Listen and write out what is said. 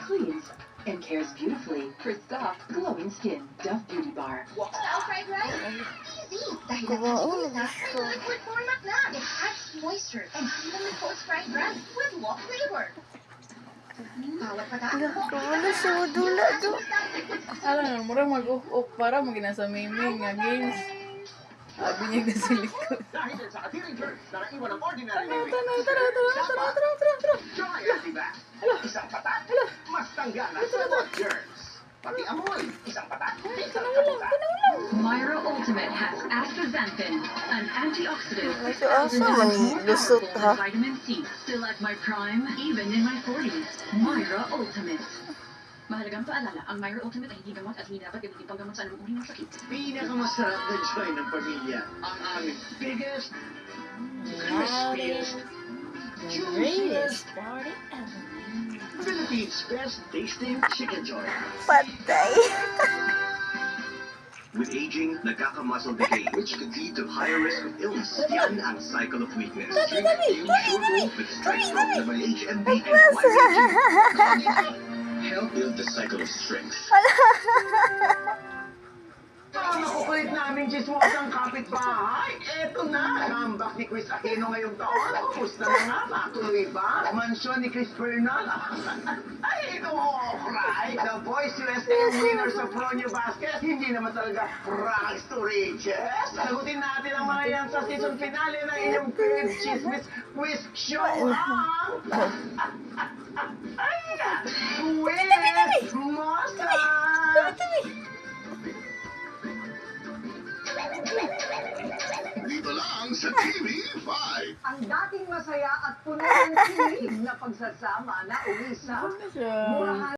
cleans and cares beautifully for soft, glowing skin. Dove Beauty Bar. Now fried rice? Easy! Dahil Kumain ang na may siya. liquid format na. It adds moisture and evenly coats fried rice with wok flavor. Bawat pagkain mo, Wala siya madula do. Alam mo, murang mag-off para maginasa miming nga games. Sabi niya ka sa likod. Dahil sa Adheering Germs na naiwan ng ordinary Try Antivax. Isang patak, mas tanggalan sa mga germs. Pati amoy, isang patak, isang kaputak. Myra Ultimate has astaxanthin, an antioxidant that Ito asa man lusot ha. vitamin C. Still at my prime, even in my 40s. Myra Ultimate. Mahalagang paalala, ang Myra Ultimate ay hindi gamot at hindi dapat gamitin panggamot sa anumang uri ng sakit. Pinakamasarap na joy ng pamilya. Ang aming biggest, crispiest, juiciest, Party ever. Philippines' best tasting chicken joy. Patay. With aging, nagkaka-muscle decay, which could lead to higher risk of illness. Yan ang cycle of weakness. Drink New Sure Growth with strength from the HMB and YCG. Help build the cycle of strength. Ang makukulit naming chismosang kapitbahay. Eto na, comeback ni Chris Aquino ngayong taon. Kumusta na nga? Matuloy ba? Mansyon ni Chris Bernal. Ay, ito mo, right? The Voice USA winner sa Fronio Basket. Hindi naman talaga rags to riches. Sagutin natin ang mga yan sa season finale ng inyong Crib Chismis Quiz Show. Ay, Quiz Mosa! Dito lang sa TV5. Ang dating masaya at puno ng kilig na pagsasama na uwi sa Ano siya? murahan